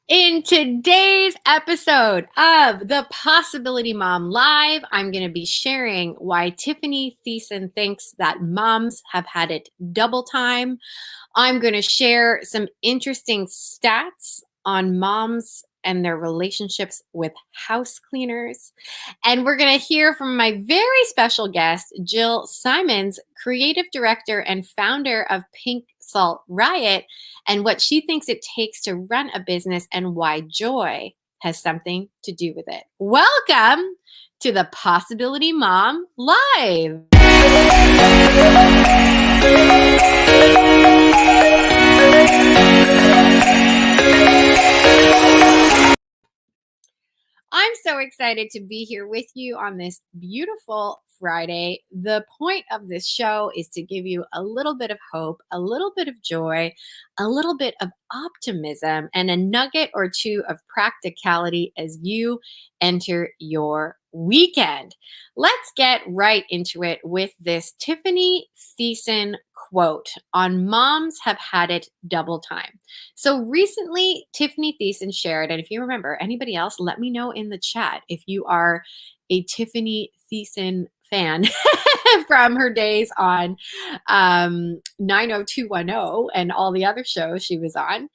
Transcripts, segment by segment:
In today's episode of the Possibility Mom Live, I'm going to be sharing why Tiffany Thiessen thinks that moms have had it double time. I'm going to share some interesting stats on moms and their relationships with house cleaners. And we're going to hear from my very special guest, Jill Simons, creative director and founder of Pink Salt Riot, and what she thinks it takes to run a business and why joy has something to do with it. Welcome to the Possibility Mom Live. I'm so excited to be here with you on this beautiful Friday. The point of this show is to give you a little bit of hope, a little bit of joy, a little bit of optimism, and a nugget or two of practicality as you enter your weekend. Let's get right into it with this Tiffany Thiessen quote on moms have had it double time. So recently, Tiffany Thiessen shared, and if you remember anybody else, let me know in the chat if you are a Tiffany Thiessen fan from her days on 90210 and all the other shows she was on.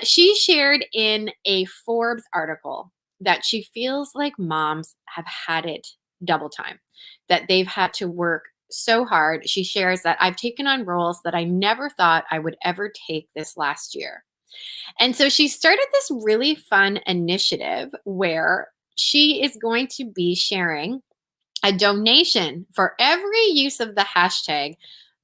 She shared in a Forbes article that she feels like moms have had it double time, that they've had to work so hard. She shares that I've taken on roles that I never thought I would ever take this last year. And so she started this really fun initiative where she is going to be sharing a donation for every use of the hashtag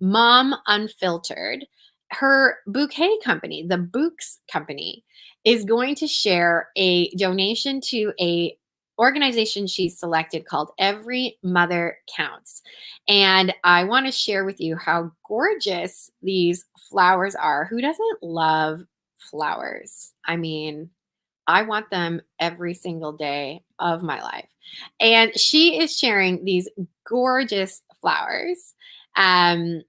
Mom Unfiltered. Her bouquet company, the Books Company, is going to share a donation to a organization she's selected called Every Mother Counts. And I want to share with you how gorgeous these flowers are. Who doesn't love flowers? I mean, I want them every single day of my life. And she is sharing these gorgeous flowers. Um,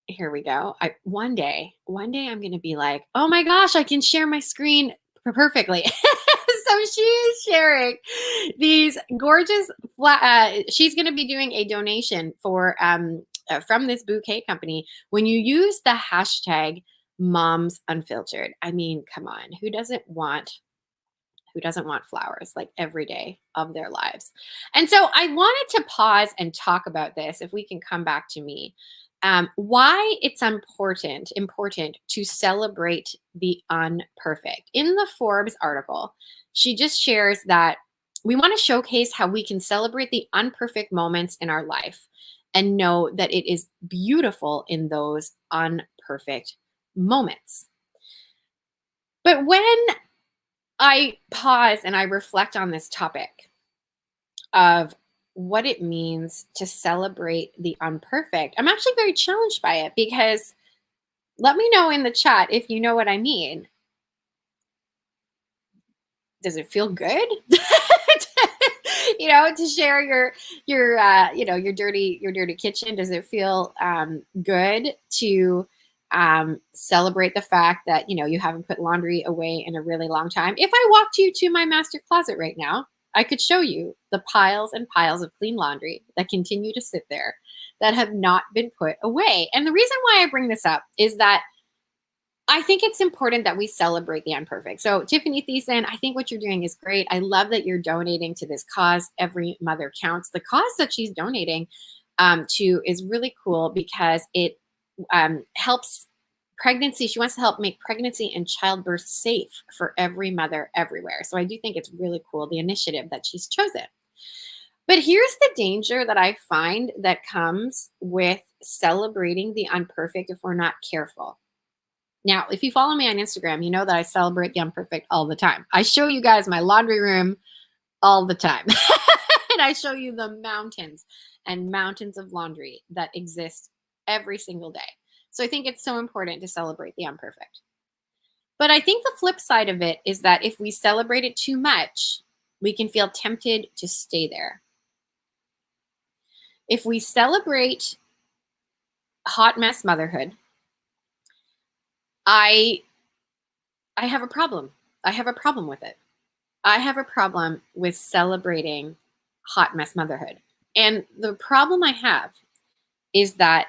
Here we go. One day I'm going to be like, oh my gosh, I can share my screen perfectly. So she is sharing these gorgeous. She's going to be doing a donation for from this bouquet company. When you use the hashtag Moms Unfiltered, I mean, come on, who doesn't want flowers like every day of their lives? And so I wanted to pause and talk about this. If we can come back to me, why it's important to celebrate the unperfect. In the Forbes article, she just shares that we want to showcase how we can celebrate the unperfect moments in our life and know that it is beautiful in those unperfect moments. But when I pause and I reflect on this topic of what it means to celebrate the unperfect, I'm actually very challenged by it because let me know in the chat if you know what I mean. Does it feel good? To share your dirty kitchen? Does it feel good to celebrate the fact that you haven't put laundry away in a really long time? If I walked you to my master closet right now, I could show you the piles and piles of clean laundry that continue to sit there that have not been put away. And the reason why I bring this up is that I think it's important that we celebrate the imperfect. So Tiffany Thiessen, I think what you're doing is great. I love that you're donating to this cause. Every Mother Counts. The cause that she's donating to is really cool because it helps pregnancy. She wants to help make pregnancy and childbirth safe for every mother everywhere. So I do think it's really cool, the initiative that she's chosen. But here's the danger that I find that comes with celebrating the unperfect if we're not careful. Now, if you follow me on Instagram, you know that I celebrate the imperfect all the time. I show you guys my laundry room all the time. And I show you the mountains and mountains of laundry that exist every single day. So I think it's so important to celebrate the imperfect. But I think the flip side of it is that if we celebrate it too much, we can feel tempted to stay there. If we celebrate hot mess motherhood, I have a problem I have a problem with it. I have a problem with celebrating hot mess motherhood. And the problem I have is that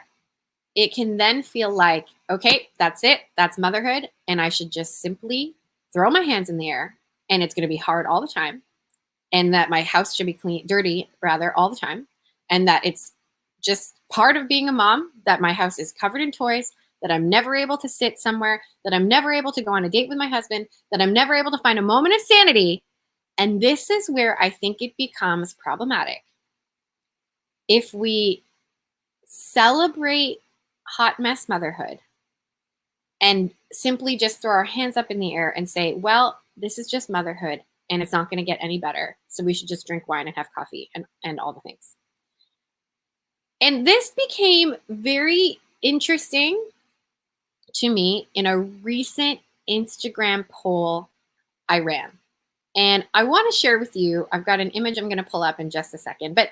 it can then feel like, okay, that's it. That's motherhood. And I should just simply throw my hands in the air and it's going to be hard all the time. And that my house should be dirty rather all the time. And that it's just part of being a mom, that my house is covered in toys, that I'm never able to sit somewhere, that I'm never able to go on a date with my husband, that I'm never able to find a moment of sanity. And this is where I think it becomes problematic. If we celebrate hot mess motherhood and simply just throw our hands up in the air and say, well, this is just motherhood and it's not going to get any better. So we should just drink wine and have coffee and all the things. And this became very interesting to me in a recent Instagram poll I ran. And I want to share with you, I've got an image I'm going to pull up in just a second, but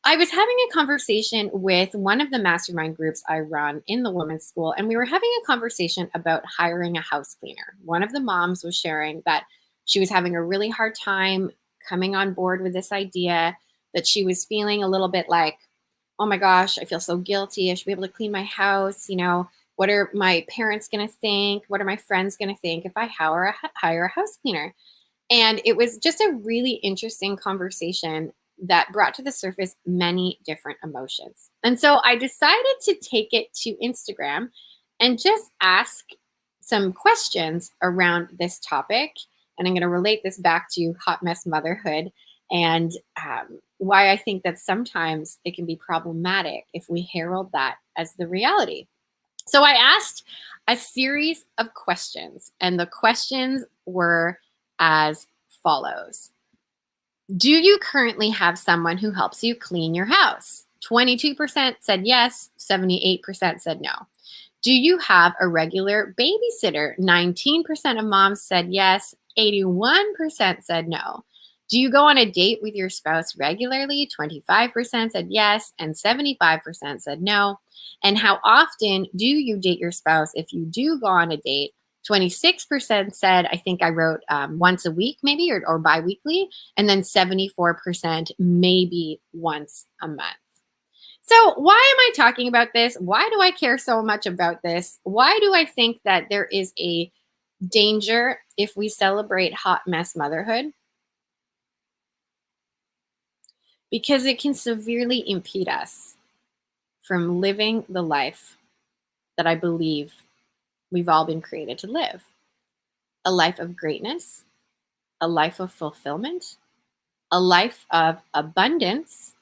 I was having a conversation with one of the mastermind groups I run in the women's school, and we were having a conversation about hiring a house cleaner. One of the moms was sharing that she was having a really hard time coming on board with this idea, that she was feeling a little bit like, oh my gosh, I feel so guilty. I should be able to clean my house. You know, what are my parents going to think? What are my friends going to think if I hire a house cleaner? And it was just a really interesting conversation that brought to the surface many different emotions. And so I decided to take it to Instagram and just ask some questions around this topic. And I'm going to relate this back to hot mess motherhood and why I think that sometimes it can be problematic if we herald that as the reality. So I asked a series of questions, and the questions were as follows. Do you currently have someone who helps you clean your house? 22% said yes, 78% said no. Do you have a regular babysitter? 19% of moms said yes, 81% said no. Do you go on a date with your spouse regularly? 25% said yes, and 75% said no. And how often do you date your spouse if you do go on a date? 26% said, I think I wrote once a week maybe, or bi-weekly, and then 74% maybe once a month. So why am I talking about this? Why do I care so much about this? Why do I think that there is a danger if we celebrate hot mess motherhood? Because it can severely impede us from living the life that I believe we've all been created to live. A life of greatness, a life of fulfillment, a life of abundance,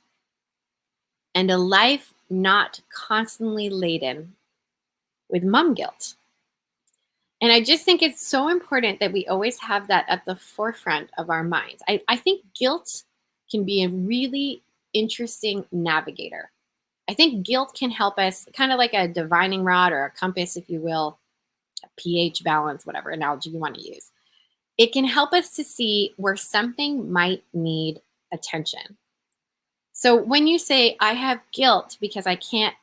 and a life not constantly laden with mom guilt. And I just think it's so important that we always have that at the forefront of our minds. I think guilt can be a really interesting navigator. I think guilt can help us, kind of like a divining rod or a compass, if you will, a pH balance, whatever analogy you want to use. It can help us to see where something might need attention. So when you say, I have guilt because I can't,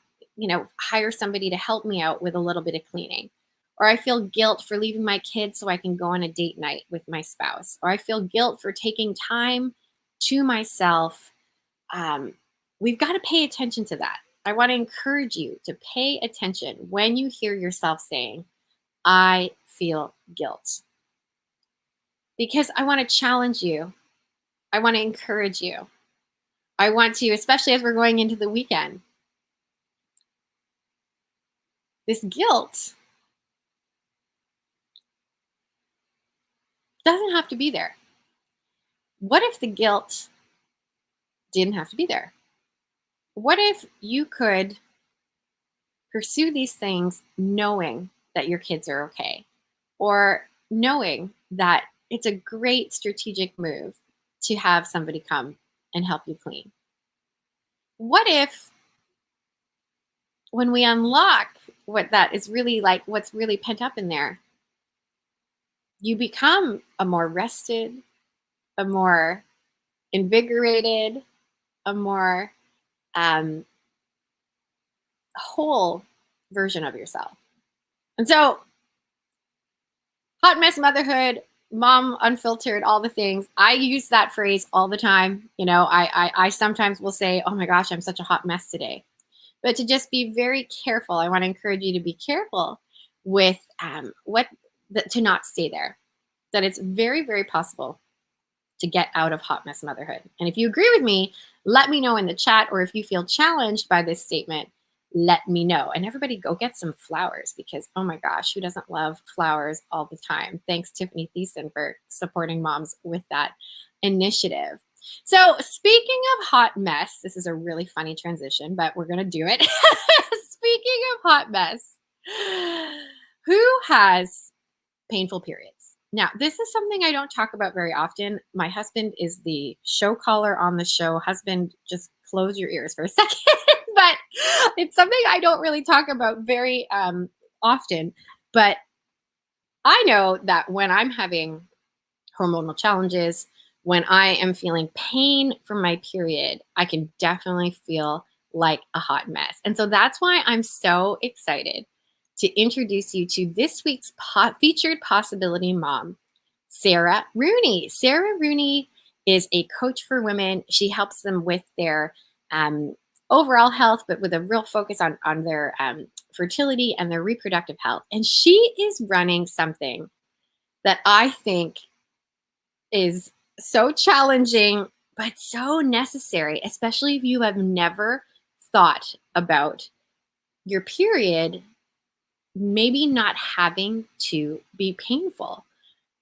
hire somebody to help me out with a little bit of cleaning, or I feel guilt for leaving my kids so I can go on a date night with my spouse, or I feel guilt for taking time to myself, we've got to pay attention to that. I want to encourage you to pay attention when you hear yourself saying, I feel guilt. Because I want to challenge you. I want to encourage you. I want to, especially as we're going into the weekend, this guilt doesn't have to be there. What if the guilt didn't have to be there? What if you could pursue these things knowing that your kids are okay, or knowing that it's a great strategic move to have somebody come and help you clean? What if when we unlock what that is really like, what's really pent up in there, you become a more rested, a more invigorated, a more whole version of yourself? And so, hot mess motherhood, mom unfiltered, all the things. I use that phrase all the time. You know, I sometimes will say, oh my gosh, I'm such a hot mess today. But to just be very careful, I want to encourage you to be careful with to not stay there. That it's very, very possible to get out of hot mess motherhood. And if you agree with me, let me know in the chat, or if you feel challenged by this statement, let me know. And everybody go get some flowers, because oh my gosh, who doesn't love flowers all the time? Thanks, Tiffany Thiessen, for supporting moms with that initiative. So speaking of hot mess, this is a really funny transition, but we're going to do it. Speaking of hot mess, who has painful periods? Now, this is something I don't talk about very often. My husband is the show caller on the show. Husband, just close your ears for a second. But it's something I don't really talk about very often. But I know that when I'm having hormonal challenges, when I am feeling pain from my period, I can definitely feel like a hot mess. And so that's why I'm so excited to introduce you to this week's featured possibility mom, Sarah Rooney. Sarah Rooney is a coach for women. She helps them with their overall health, but with a real focus on their fertility and their reproductive health. And she is running something that I think is so challenging, but so necessary, especially if you have never thought about your period maybe not having to be painful.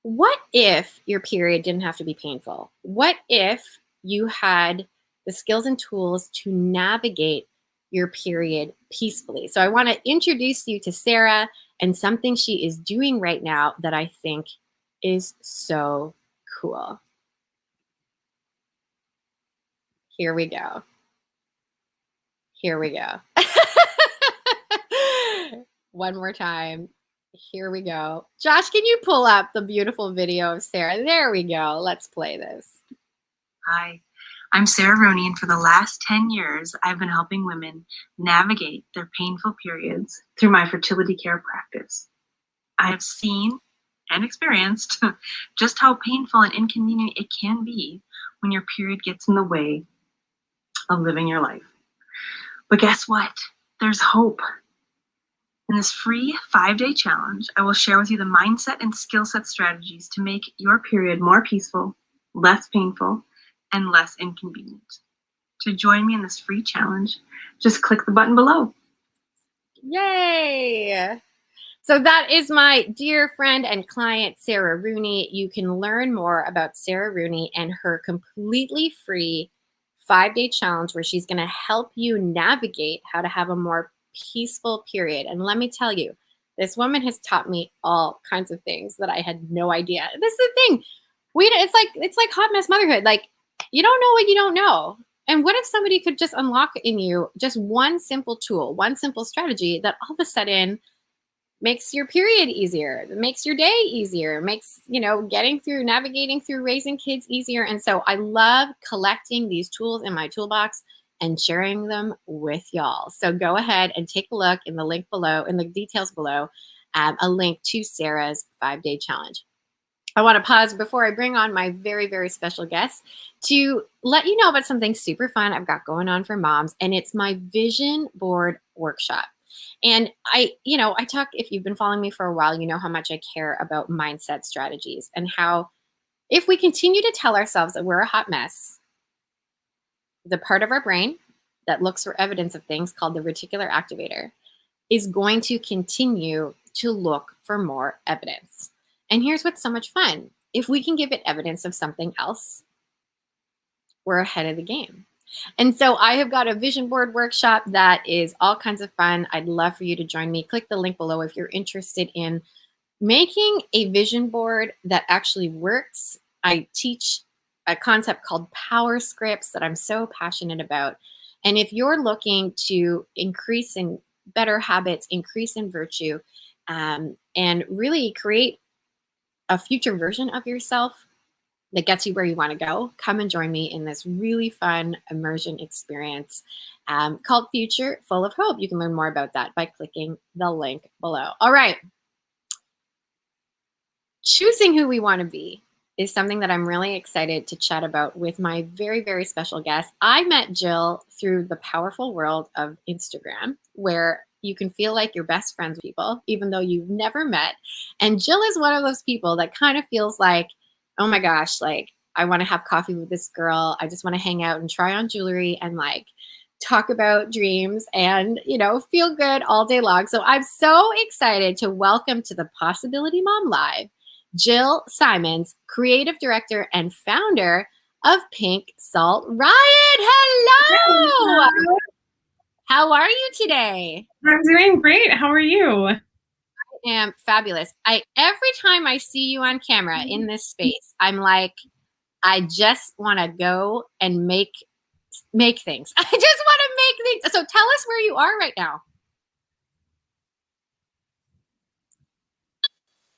What if your period didn't have to be painful? What if you had the skills and tools to navigate your period peacefully? So I want to introduce you to Sarah and something she is doing right now that I think is so cool. Here we go. Here we go. One more time. Here we go. Josh, can you pull up the beautiful video of Sarah? There we go. Let's play this. Hi, I'm Sarah Rooney, and for the last 10 years, I've been helping women navigate their painful periods through my fertility care practice. I have seen and experienced just how painful and inconvenient it can be when your period gets in the way of living your life. But guess what? There's hope. In this free 5-day challenge, I will share with you the mindset and skill set strategies to make your period more peaceful, less painful, and less inconvenient. To join me in this free challenge, just click the button below. Yay! So that is my dear friend and client, Sarah Rooney. You can learn more about Sarah Rooney and her completely free 5-day challenge, where she's going to help you navigate how to have a more peaceful period. And let me tell you, this woman has taught me all kinds of things that I had no idea. This is the thing. It's like hot mess motherhood. Like, you don't know what you don't know. And what if somebody could just unlock in you just one simple tool, one simple strategy that all of a sudden makes your period easier, makes your day easier, makes, navigating through raising kids easier. And so I love collecting these tools in my toolbox and sharing them with y'all. So go ahead and take a look in the link below, in the details below, a link to Sarah's 5-day challenge. I want to pause before I bring on my very, very special guest to let you know about something super fun I've got going on for moms, and it's my vision board workshop. And I talk, if you've been following me for a while, you know how much I care about mindset strategies, and how if we continue to tell ourselves that we're a hot mess, the part of our brain that looks for evidence of things, called the reticular activator, is going to continue to look for more evidence. And here's what's so much fun. If we can give it evidence of something else, we're ahead of the game. And so I have got a vision board workshop that is all kinds of fun. I'd love for you to join me. Click the link below if you're interested in making a vision board that actually works. I teach a concept called power scripts that I'm so passionate about. And if you're looking to increase in better habits, increase in virtue, and really create a future version of yourself that gets you where you want to go, come and join me in this really fun immersion experience called Future Full of Hope. You can learn more about that by clicking the link below. All right. choosing who we want to be is something that I'm really excited to chat about with my very, very special guest. I met Jill through the powerful world of Instagram, where you can feel like you're best friends with people, even though you've never met. And Jill is one of those people that kind of feels like, oh my gosh, like I want to have coffee with this girl. I just want to hang out and try on jewelry and like talk about dreams and, feel good all day long. So I'm so excited to welcome to the Possibility Mom Live Jill Simons, creative director and founder of Pink Salt Riot. Hello! How are you today? I'm doing great. How are you? I am fabulous. Every time I see you on camera in this space, I'm like, I just want to go and make things. I just want to make things. So tell us where you are right now.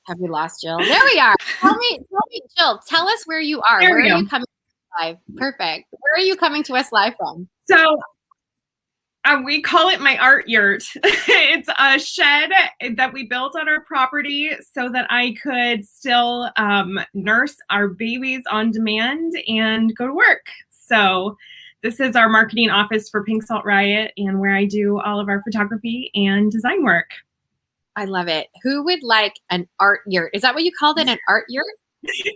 Have we lost Jill? There we are. Tell me, Jill, tell us where you are. Where are you coming live? Perfect. Where are you coming to us live from? So we call it my art yurt. It's a shed that we built on our property so that I could still nurse our babies on demand and go to work. So this is our marketing office for Pink Salt Riot and where I do all of our photography and design work. I love it. Who would like an art yurt? Is that what you called it, an art yurt?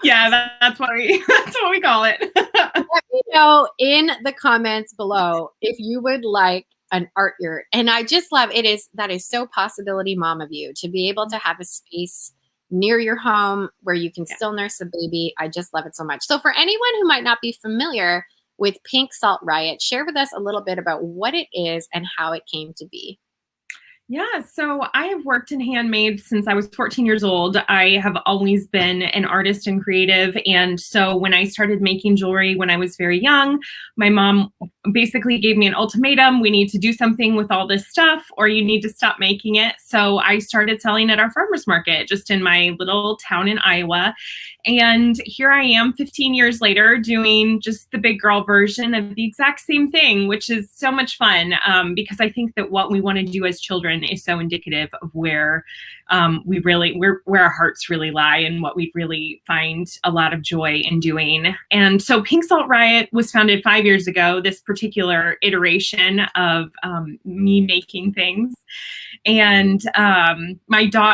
Yeah, that's what we call it. Let me know in the comments below if you would like an art yurt. And I just love that is so possibility mom of you to be able to have a space near your home where you can still nurse a baby. I just love it so much. So for anyone who might not be familiar with Pink Salt Riot, share with us a little bit about what it is and how it came to be. Yeah, so I have worked in handmade since I was 14 years old. I have always been an artist and creative. And so when I started making jewelry when I was very young, my mom basically gave me an ultimatum. We need to do something with all this stuff or you need to stop making it. So I started selling at our farmer's market just in my little town in Iowa. And here I am 15 years later doing just the big girl version of the exact same thing, which is so much fun because I think that what we want to do as children is so indicative of where where our hearts really lie and what we really find a lot of joy in doing. And so Pink Salt Riot was founded 5 years ago, this particular iteration of me making things. And I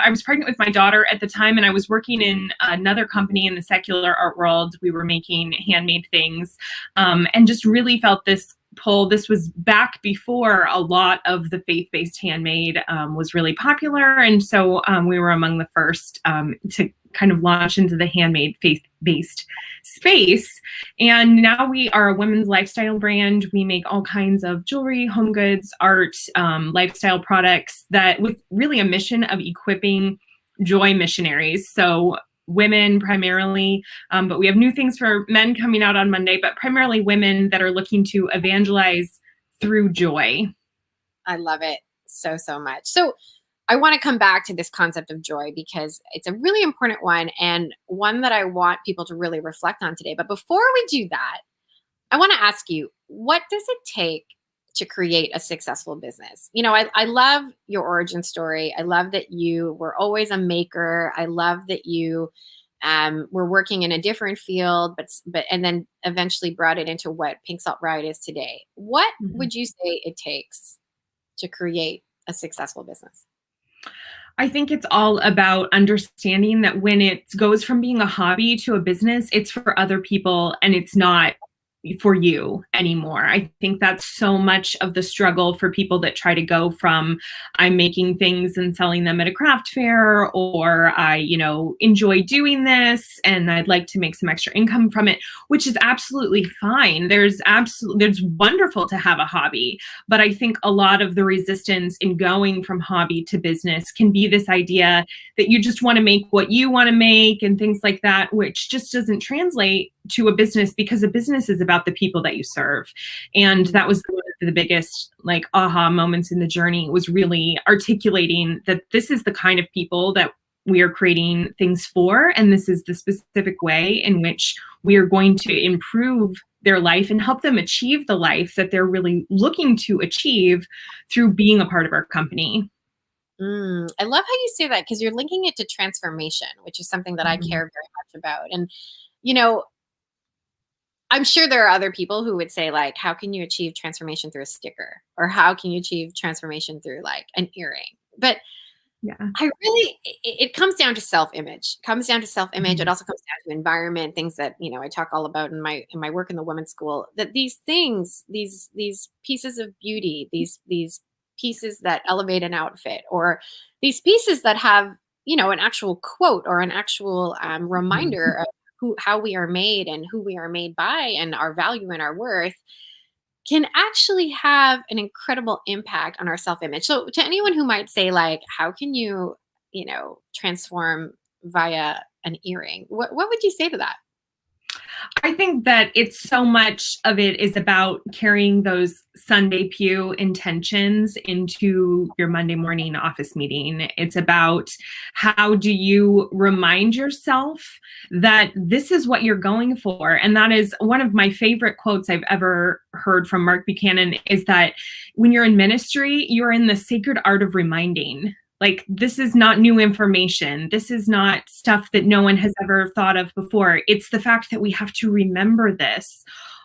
was pregnant with my daughter at the time, and I was working in another company in the secular art world. We were making handmade things and just really felt this pull. This was back before a lot of the faith-based handmade was really popular. And so we were among the first to kind of launch into the handmade faith-based space. And now we are a women's lifestyle brand. We make all kinds of jewelry, home goods, art, lifestyle products that with really a mission of equipping joy missionaries. So women primarily, but we have new things for men coming out on Monday, but primarily women that are looking to evangelize through joy. I love it so, so much. So I want to come back to this concept of joy because it's a really important one and one that I want people to really reflect on today. But before we do that, I want to ask you, what does it take to create a successful business? I love your origin story. I love that you were always a maker. I love that you were working in a different field, but and then eventually brought it into what Pink Salt Riot is today. What would you say it takes to create a successful business? I think it's all about understanding that when it goes from being a hobby to a business, it's for other people and it's not for you anymore. I think that's so much of the struggle for people that try to go from I'm making things and selling them at a craft fair, or I, enjoy doing this and I'd like to make some extra income from it, which is absolutely fine. There's wonderful to have a hobby, but I think a lot of the resistance in going from hobby to business can be this idea that you just want to make what you want to make and things like that, which just doesn't translate to a business because a business is about the people that you serve. And that was one of the biggest aha moments in the journey, was really articulating that this is the kind of people that we are creating things for. And this is the specific way in which we are going to improve their life and help them achieve the life that they're really looking to achieve through being a part of our company. I love how you say that because you're linking it to transformation, which is something that I Mhm. care very much about. And, you know, I'm sure there are other people who would say, like, how can you achieve transformation through a sticker? Or how can you achieve transformation through like an earring? But Yeah. I really, it comes down to self-image. It comes down to self-image. It Mhm. also comes down to environment, things that, I talk all about in my work in the women's school, that these things, these pieces of beauty, these pieces that elevate an outfit, or these pieces that have, an actual quote or an actual Mhm. reminder of how we are made and who we are made by and our value and our worth can actually have an incredible impact on our self-image. So to anyone who might say, like, how can you, transform via an earring? What would you say to that? I think that it's so much of it is about carrying those Sunday pew intentions into your Monday morning office meeting. It's about how do you remind yourself that this is what you're going for. And that is one of my favorite quotes I've ever heard from Mark Buchanan, is that when you're in ministry, you're in the sacred art of reminding. Like, this is not new information. This is not stuff that no one has ever thought of before. It's the fact that we have to remember this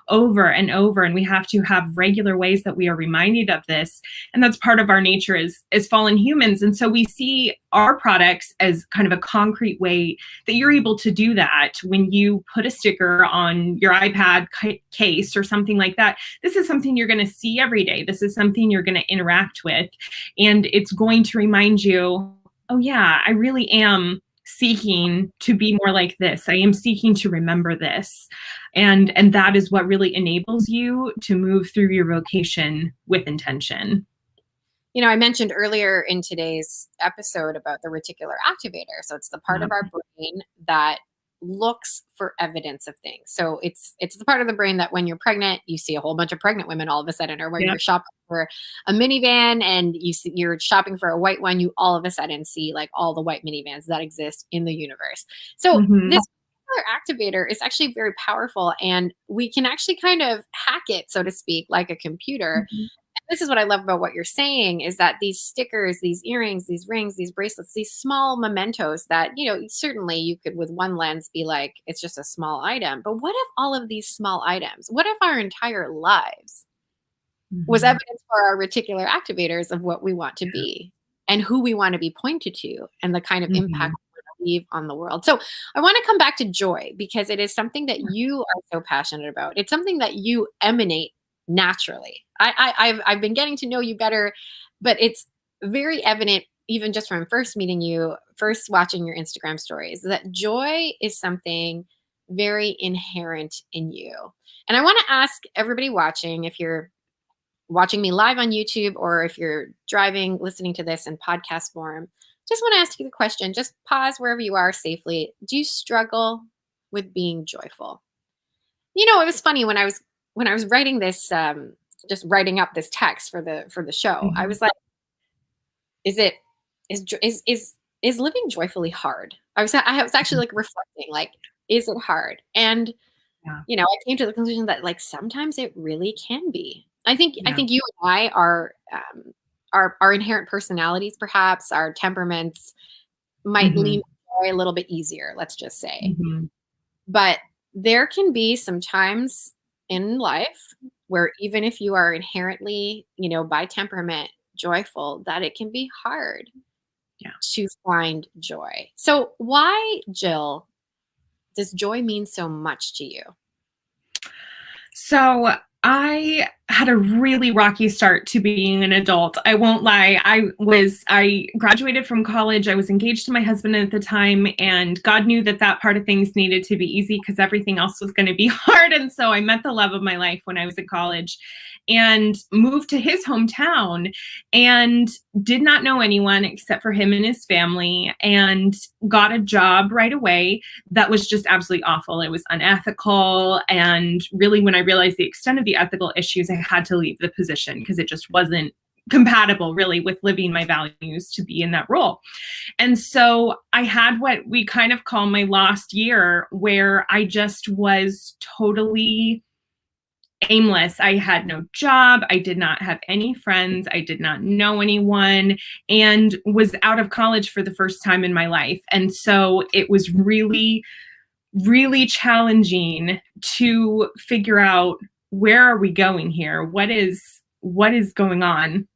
over and over, and we have to have regular ways that we are reminded of this. And that's part of our nature as fallen humans. And so we see our products as kind of a concrete way that you're able to do that. When you put a sticker on your iPad case or something like that, this is something you're going to see every day. This is something you're going to interact with. And it's going to remind you, oh yeah, I really am seeking to be more like this. I am seeking to remember this. And that is what really enables you to move through your vocation with intention. I mentioned earlier in today's episode about the reticular activator. So it's the part Yeah. of our brain that looks for evidence of things. So it's the part of the brain that when you're pregnant, you see a whole bunch of pregnant women all of a sudden, or when Yeah. you're shopping for a minivan and you're shopping for a white one, you all of a sudden see like all the white minivans that exist in the universe. So Mhm. this activator is actually very powerful, and we can actually kind of hack it, so to speak, like a computer. Mhm. This is what I love about what you're saying, is that these stickers, these earrings, these rings, these bracelets, these small mementos that, certainly you could with one lens be like, it's just a small item. But what if all of these small items, what if our entire lives was Mhm. evidence for our reticular activators of what we want to be and who we want to be pointed to and the kind of impact Mhm. we want to leave on the world? So I want to come back to joy, because it is something that you are so passionate about. It's something that you emanate naturally. I've been getting to know you better, but it's very evident, even just from first meeting you, first watching your Instagram stories, that joy is something very inherent in you. And I want to ask everybody watching, if you're watching me live on YouTube, or if you're driving, listening to this in podcast form, just want to ask you the question. Just pause wherever you are safely. Do you struggle with being joyful? It was funny when I was writing this, just writing up this text for the show. I Mhm. was like, is it is living joyfully hard? I was actually Mhm. like reflecting, like, is it hard? And Yeah. I came to the conclusion that, like, sometimes it really can be. I Yeah. think you and I are, our inherent personalities, perhaps our temperaments, might lean Mhm. joy a little bit easier, let's just say. Mhm. But there can be some times in life where, even if you are inherently, by temperament joyful, that it can be hard Yeah. to find joy. So why, Jill, does joy mean so much to you? So I had a really rocky start to being an adult. I won't lie. I graduated from college. I was engaged to my husband at the time, and God knew that that part of things needed to be easy because everything else was going to be hard. And so I met the love of my life when I was in college and moved to his hometown and did not know anyone except for him and his family, and got a job right away that was just absolutely awful. It was unethical. And really, when I realized the extent of the ethical issues, I had to leave the position because it just wasn't compatible really with living my values to be in that role. And so I had what we kind of call my lost year, where I just was totally aimless. I had no job. I did not have any friends. I did not know anyone, and was out of college for the first time in my life. And so it was really, really challenging to figure out, where are we going here? What is going on?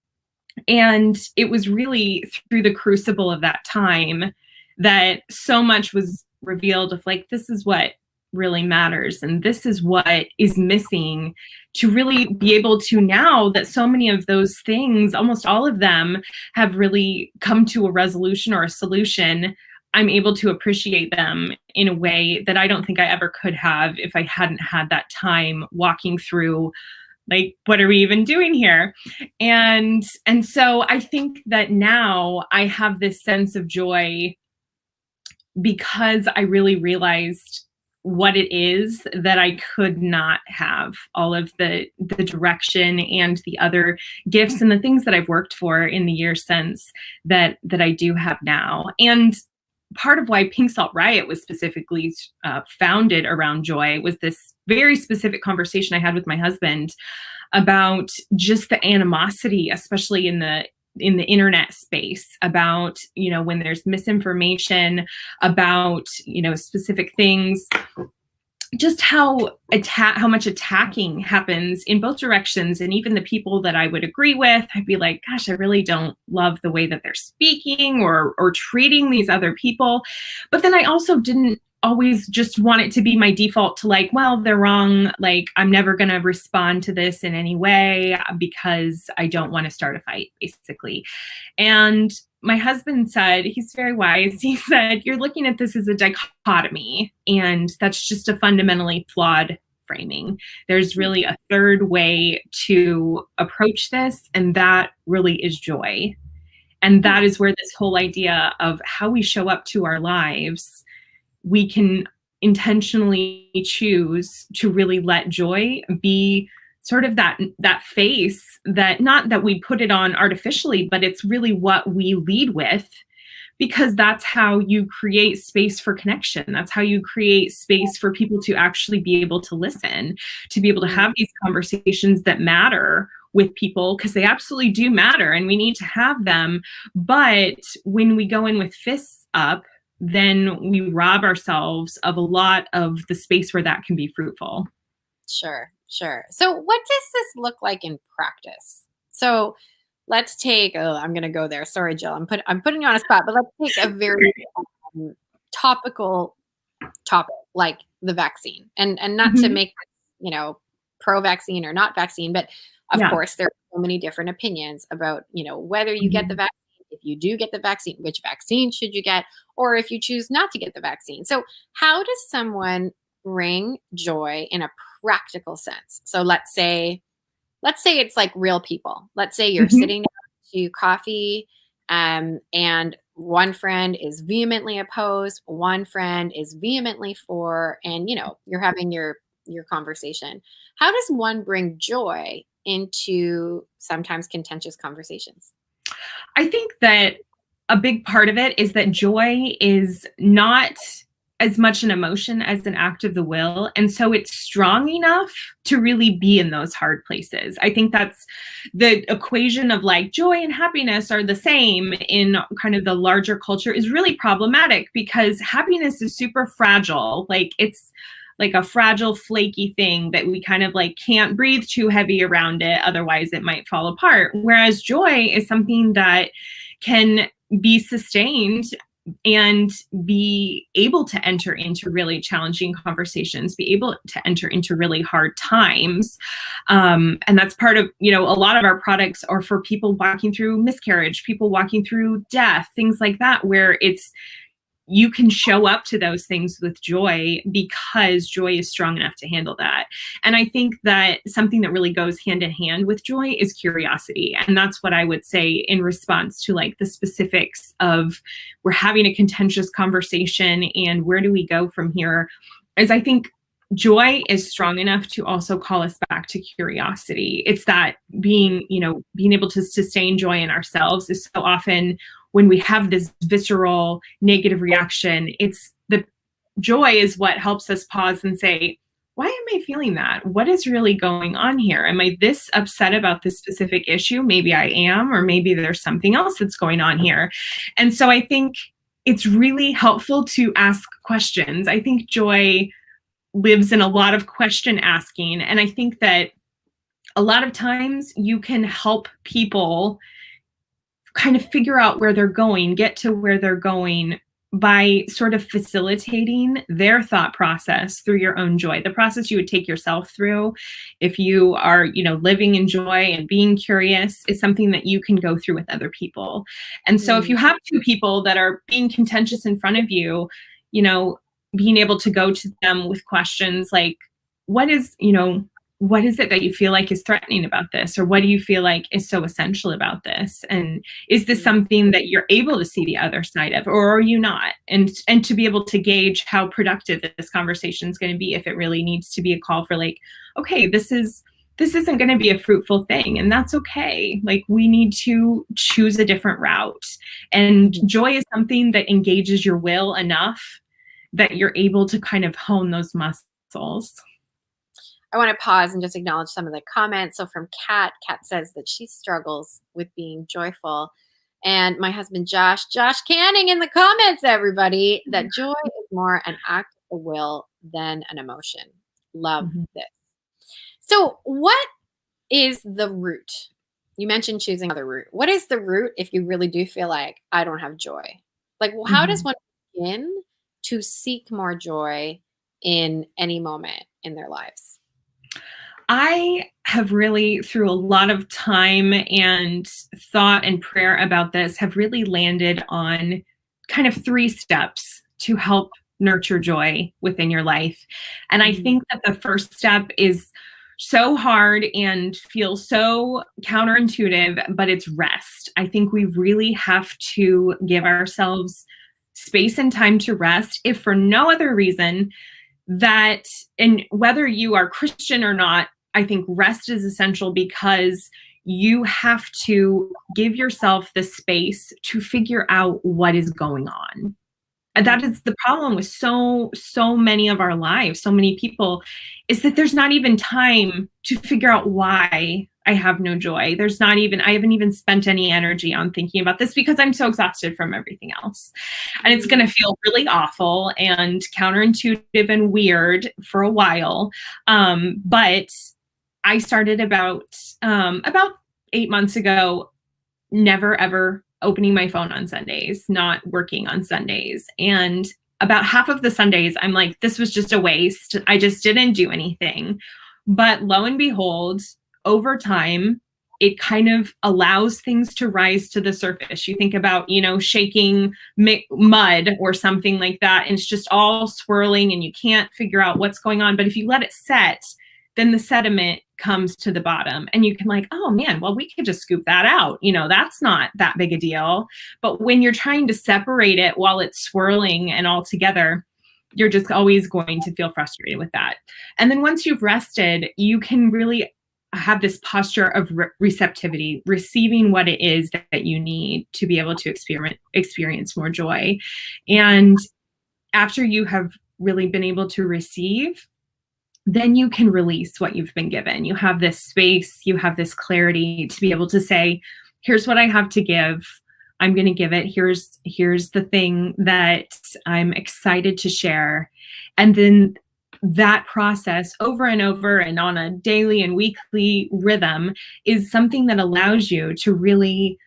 And it was really through the crucible of that time that so much was revealed of like, this is what really matters. And this is what is missing to really be able to, now that so many of those things, almost all of them, have really come to a resolution or a solution, I'm able to appreciate them in a way that I don't think I ever could have if I hadn't had that time walking through, like, what are we even doing here? And so I think that now I have this sense of joy because I really realized what it is that I could not have, all of the direction and the other gifts and the things that I've worked for in the years since that I do have now. And part of why Pink Salt Riot was specifically founded around joy was this very specific conversation I had with my husband about just the animosity, especially in the internet space, about, when there's misinformation about, specific things, just how much attacking happens in both directions. And even the people that I would agree with, I'd be like, gosh, I really don't love the way that they're speaking or treating these other people. But then I also didn't always just want it to be my default to like, well, they're wrong. Like, I'm never going to respond to this in any way because I don't want to start a fight, basically. And my husband said, he's very wise. He said, you're looking at this as a dichotomy, and that's just a fundamentally flawed framing. There's really a third way to approach this, and that really is joy. And that is where this whole idea of how we show up to our lives, we can intentionally choose to really let joy be sort of that face, that not that we put it on artificially, but it's really what we lead with, because that's how you create space for connection. That's how you create space for people to actually be able to listen, to be able to have these conversations that matter with people, because they absolutely do matter and we need to have them. But when we go in with fists up, then we rob ourselves of a lot of the space where that can be fruitful. Sure. So what does this look like in practice? So let's take, I'm going to go there. Sorry, Jill, I'm putting you on a spot, but let's take a very topical topic like the vaccine, and not to make, pro-vaccine or not vaccine, but of course there are so many different opinions about, whether you get the vaccine, if you do get the vaccine, which vaccine should you get, or if you choose not to get the vaccine. So how does someone bring joy in a practical sense? So let's say it's like real people. Let's say you're sitting down to coffee, and one friend is vehemently opposed, one friend is vehemently for, and you're having your conversation. How does one bring joy into sometimes contentious conversations? I think that a big part of it is that joy is not as much an emotion as an act of the will. And so it's strong enough to really be in those hard places. I think that's the equation of like joy and happiness are the same in kind of the larger culture is really problematic, because happiness is super fragile. Like, it's like a fragile, flaky thing that we kind of like can't breathe too heavy around it. Otherwise it might fall apart. Whereas joy is something that can be sustained and be able to enter into really challenging conversations, be able to enter into really hard times. And that's part of, a lot of our products are for people walking through miscarriage, people walking through death, things like that, where you can show up to those things with joy because joy is strong enough to handle that. And I think that something that really goes hand in hand with joy is curiosity. And that's what I would say in response to like the specifics of we're having a contentious conversation and where do we go from here, is I think joy is strong enough to also call us back to curiosity. It's that being able to sustain joy in ourselves is so often when we have this visceral negative reaction, it's the joy is what helps us pause and say, why am I feeling that? What is really going on here? Am I this upset about this specific issue? Maybe I am, or maybe there's something else that's going on here. And so I think it's really helpful to ask questions. I think joy lives in a lot of question asking. And I think that a lot of times you can help people kind of figure out where they're going, get to where they're going by sort of facilitating their thought process through your own joy, the process you would take yourself through if you are, living in joy and being curious is something that you can go through with other people. And so if you have two people that are being contentious in front of you, being able to go to them with questions like, what is it that you feel like is threatening about this? Or what do you feel like is so essential about this? And is this something that you're able to see the other side of, or are you not? And to be able to gauge how productive this conversation is going to be, if it really needs to be a call for like, okay, this isn't going to be a fruitful thing, and that's okay. Like, we need to choose a different route. And joy is something that engages your will enough that you're able to kind of hone those muscles. I want to pause and just acknowledge some of the comments. So from Kat says that she struggles with being joyful. And my husband, Josh Canning in the comments, everybody, that joy is more an act of the will than an emotion. Love this. So what is the root? You mentioned choosing another route. What is the root if you really do feel like I don't have joy? Like, how does one begin to seek more joy in any moment in their lives? I have really, through a lot of time and thought and prayer about this, have really landed on kind of 3 steps to help nurture joy within your life. And I think that the first step is so hard and feels so counterintuitive, but it's rest. I think we really have to give ourselves space and time to rest, if for no other reason that, and whether you are Christian or not, I think rest is essential because you have to give yourself the space to figure out what is going on. And that is the problem with so many of our lives, so many people, is that there's not even time to figure out why I have no joy. I haven't even spent any energy on thinking about this because I'm so exhausted from everything else. And it's going to feel really awful and counterintuitive and weird for a while. But I started about 8 months ago, never ever opening my phone on Sundays, not working on Sundays. And about half of the Sundays, I'm like, this was just a waste. I just didn't do anything. But lo and behold, over time, it kind of allows things to rise to the surface. You think about, shaking mud or something like that, and it's just all swirling and you can't figure out what's going on. But if you let it set, then the sediment comes to the bottom and you can like, oh man, well, we could just scoop that out. That's not that big a deal. But when you're trying to separate it while it's swirling and all together, you're just always going to feel frustrated with that. And then once you've rested, you can really have this posture of receptivity, receiving what it is that you need to be able to experience more joy. And after you have really been able to receive, then you can release what you've been given. You have this space, you have this clarity to be able to say, here's what I have to give. I'm going to give it. Here's the thing that I'm excited to share. And then that process over and over and on a daily and weekly rhythm is something that allows you to really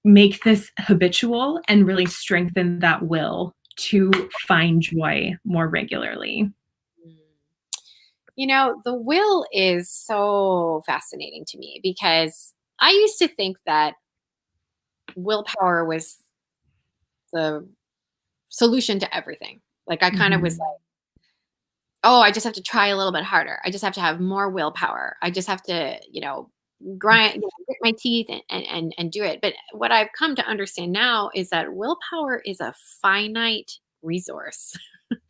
make this habitual and really strengthen that will to find joy more regularly. The will is so fascinating to me because I used to think that willpower was the solution to everything. Like I kind of was like, oh, I just have to try a little bit harder. I just have to have more willpower. I just have to, grind, grit my teeth and do it. But what I've come to understand now is that willpower is a finite resource.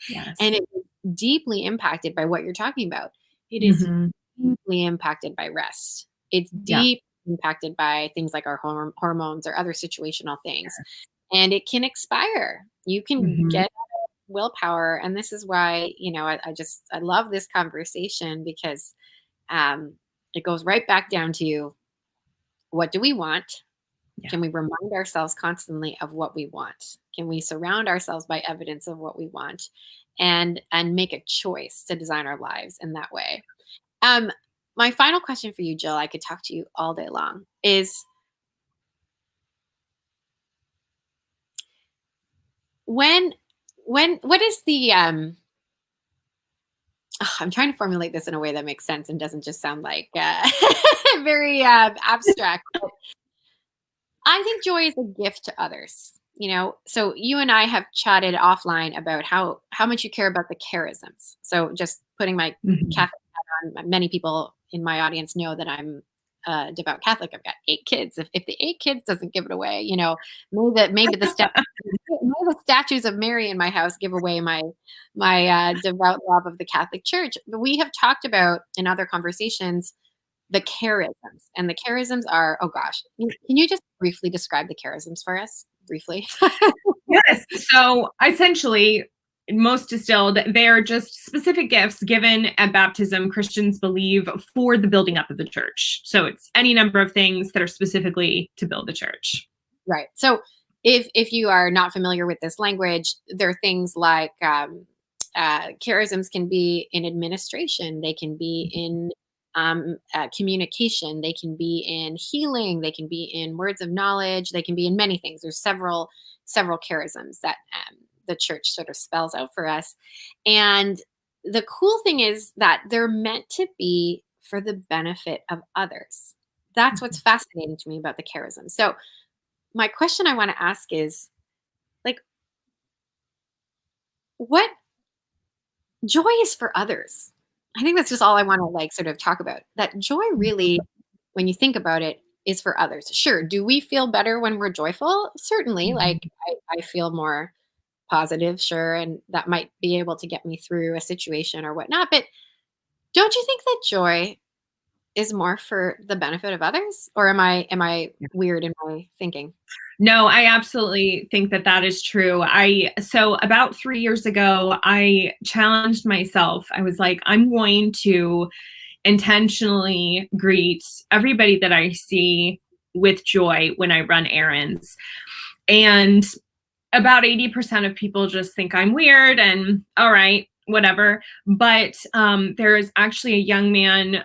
Yes. And it is deeply impacted by what you're talking about. It is deeply impacted by rest. It's deeply impacted by things like our hormones or other situational things. And it can expire. You can get willpower. And this is why, I love this conversation because it goes right back down to, what do we want? Yeah. Can we remind ourselves constantly of what we want? Can we surround ourselves by evidence of what we want and make a choice to design our lives in that way? My final question for you, Jill, I could talk to you all day long, is what is the I'm trying to formulate this in a way that makes sense and doesn't just sound like very abstract. But I think joy is a gift to others. So you and I have chatted offline about how much you care about the charisms. So just putting my Catholic hat on, many people in my audience know that I'm a devout Catholic. I've got 8 kids. If the 8 kids doesn't give it away, maybe the statues of Mary in my house give away my devout love of the Catholic Church. But we have talked about in other conversations the charisms, and the charisms are, oh gosh, can you just briefly describe the charisms for us briefly? Yes. So essentially, most distilled, they are just specific gifts given at baptism, Christians believe, for the building up of the church. So it's any number of things that are specifically to build the church. Right. So if you are not familiar with this language, there are things like charisms can be in administration. They can be in communication. They can be in healing. They can be in words of knowledge. They can be in many things. There's several charisms that the church sort of spells out for us. And the cool thing is that they're meant to be for the benefit of others. That's what's fascinating to me about the charism. So my question I want to ask is, like, what joy is for others? I think that's just all I want to sort of talk about. That joy really, when you think about it, is for others. Sure. Do we feel better when we're joyful? Certainly. Like I feel more positive, sure. And that might be able to get me through a situation or whatnot. But don't you think that joy is more for the benefit of others? Or am I weird in my thinking? No, I absolutely think that is true. So about 3 years ago, I challenged myself. I was like, I'm going to intentionally greet everybody that I see with joy when I run errands. And about 80% of people just think I'm weird and all right, whatever. But there is actually a young man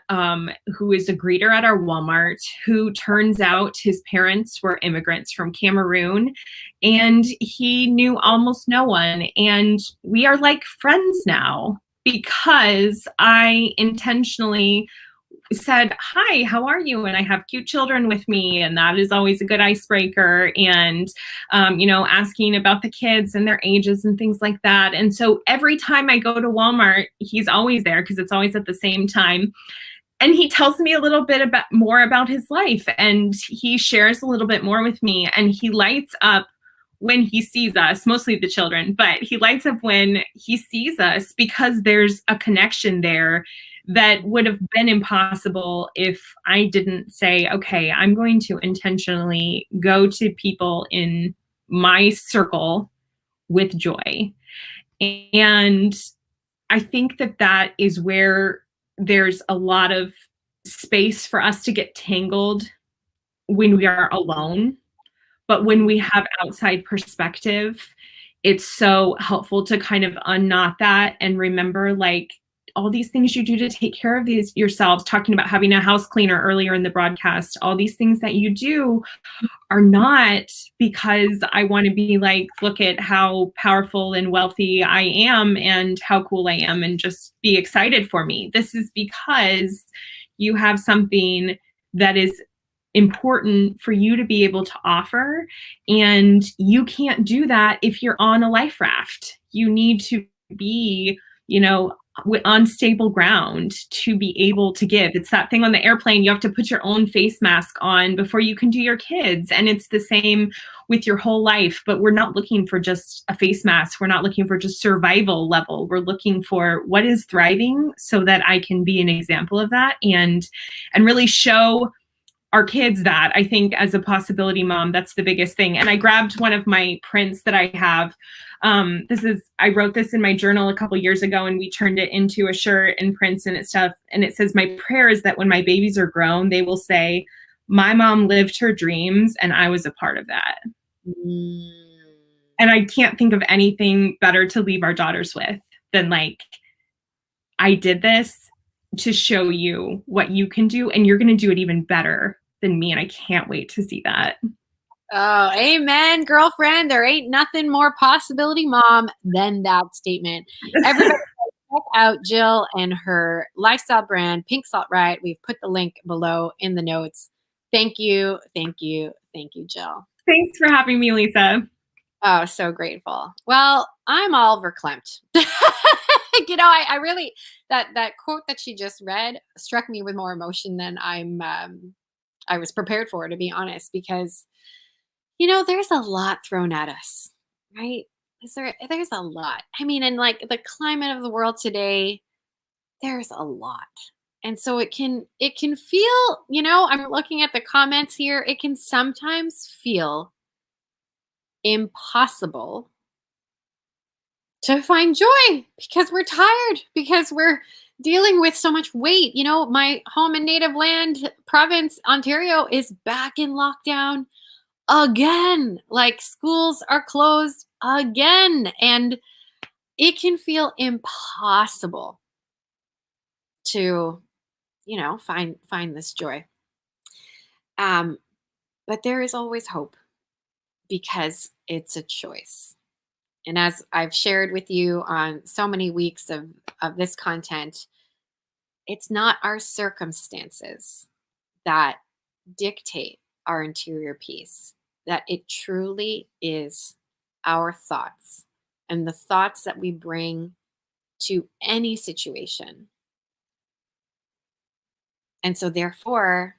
who is a greeter at our Walmart who turns out his parents were immigrants from Cameroon and he knew almost no one. And we are like friends now because I intentionally said, hi, how are you? And I have cute children with me. And that is always a good icebreaker. And, asking about the kids and their ages and things like that. And so every time I go to Walmart, he's always there because it's always at the same time. And he tells me a little bit more about his life. And he shares a little bit more with me. And he lights up when he sees us, mostly the children, but he lights up when he sees us because there's a connection there that would have been impossible if I didn't say, okay, I'm going to intentionally go to people in my circle with joy. And I think that is where there's a lot of space for us to get tangled when we are alone. But when we have outside perspective, it's so helpful to kind of unknot that and remember all these things you do to take care of yourselves, talking about having a house cleaner earlier in the broadcast, all these things that you do are not because I want to be look at how powerful and wealthy I am and how cool I am and just be excited for me. This is because you have something that is important for you to be able to offer. And you can't do that if you're on a life raft. You need to be, on stable ground to be able to give. It's that thing on the airplane. You have to put your own face mask on before you can do your kids. And it's the same with your whole life, but we're not looking for just a face mask. We're not looking for just survival level. We're looking for what is thriving so that I can be an example of that and really show our kids that. I think as a possibility mom, that's the biggest thing. And I grabbed one of my prints that I have. I wrote this in my journal a couple years ago, and we turned it into a shirt and prints and stuff. And it says, my prayer is that when my babies are grown, they will say, my mom lived her dreams and I was a part of that. Mm. And I can't think of anything better to leave our daughters with than like, I did this to show you what you can do, and you're going to do it even better than me. And I can't wait to see that. Oh, amen, girlfriend. There ain't nothing more possibility mom than that statement. Everybody check out Jill and her lifestyle brand, Pink Salt Riot. We've put the link below in the notes. Thank you, thank you, thank you, Jill. Thanks for having me, Lisa. Oh, so grateful. Well, I'm all verklempt. I really, that quote that she just read struck me with more emotion than I was prepared for, to be honest, because, there's a lot thrown at us, right? There's a lot. I mean, and like the climate of the world today, there's a lot. And so it can feel, I'm looking at the comments here, it can sometimes feel impossible to find joy because we're tired, because we're dealing with so much weight. My home and native land province, Ontario, is back in lockdown again. Like, schools are closed again, and it can feel impossible to, find this joy. But there is always hope because it's a choice. And as I've shared with you on so many weeks of this content, it's not our circumstances that dictate our interior peace, that it truly is our thoughts and the thoughts that we bring to any situation. And so therefore,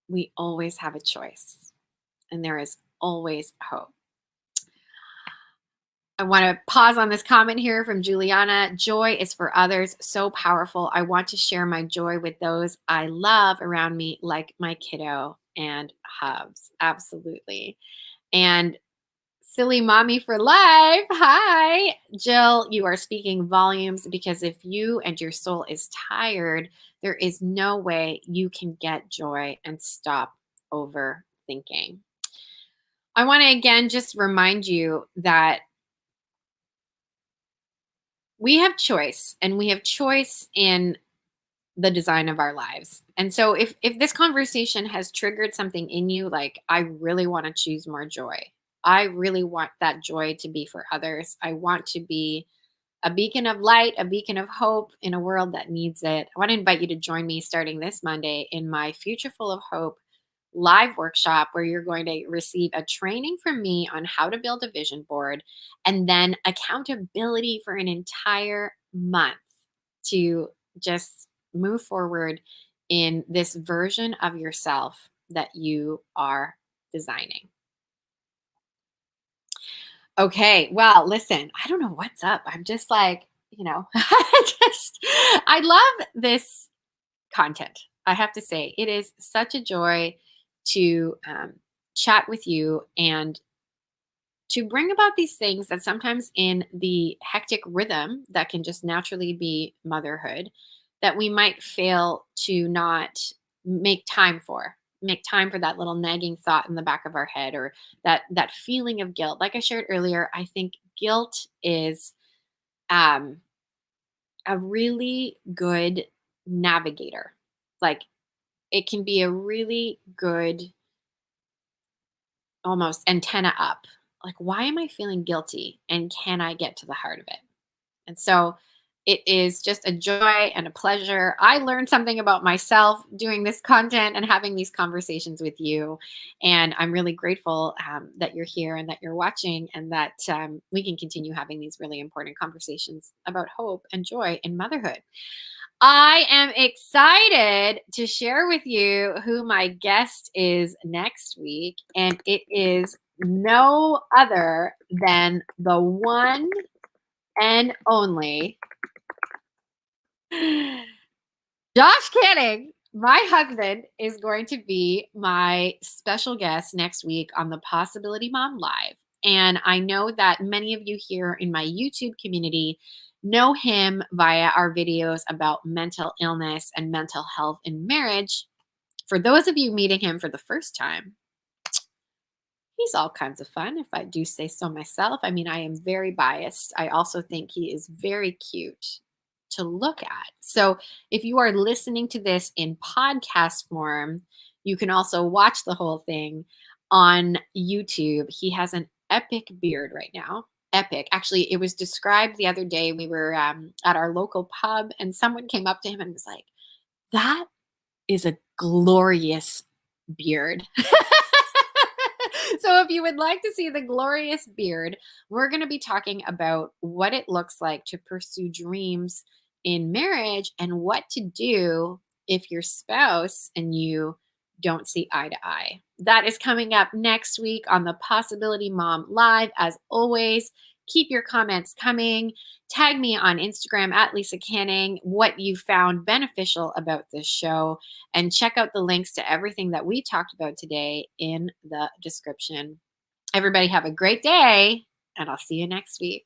we always have a choice, and there is always hope. I want to pause on this comment here from Juliana. Joy is for others, so powerful. I want to share my joy with those I love around me, like my kiddo and hubs. Absolutely. And Silly Mommy for Life. Hi, Jill. You are speaking volumes, because if you and your soul is tired, there is no way you can get joy and stop overthinking. I want to again just remind you that we have choice, and we have choice in the design of our lives. And so if this conversation has triggered something in you, like, I really want to choose more joy. I really want that joy to be for others. I want to be a beacon of light, a beacon of hope in a world that needs it. I want to invite you to join me starting this Monday in my Future Full of Hope live workshop, where you're going to receive a training from me on how to build a vision board, and then accountability for an entire month to just move forward in this version of yourself that you are designing. Okay, well, listen, I don't know what's up. I'm just like, I love this content. I have to say, it is such a joy to chat with you and to bring about these things that sometimes in the hectic rhythm that can just naturally be motherhood, that we might fail to not make time for that little nagging thought in the back of our head, or that feeling of guilt. Like I shared earlier, I think guilt is a really good navigator. Like, it can be a really good almost antenna up. Like, why am I feeling guilty? And can I get to the heart of it? And so it is just a joy and a pleasure. I learned something about myself doing this content and having these conversations with you. And I'm really grateful that you're here and that you're watching, and that we can continue having these really important conversations about hope and joy in motherhood. I am excited to share with you who my guest is next week, and it is no other than the one and only Josh Canning. My husband is going to be my special guest next week on the Possibility Mom Live. And I know that many of you here in my YouTube community know him via our videos about mental illness and mental health in marriage. For those of you meeting him for the first time, he's all kinds of fun, if I do say so myself. I mean, I am very biased. I also think he is very cute to look at. So if you are listening to this in podcast form, you can also watch the whole thing on YouTube. He has an epic beard right now. Epic. Actually, it was described the other day. We were at our local pub, and someone came up to him and was like, "That is a glorious beard." So if you would like to see the glorious beard, we're going to be talking about what it looks like to pursue dreams in marriage and what to do if your spouse and you don't see eye to eye. That is coming up next week on the Possibility Mom Live. As always, keep your comments coming. Tag me on Instagram at Lisa Canning what you found beneficial about this show, and check out the links to everything that we talked about today in the description. Everybody have a great day, and I'll see you next week.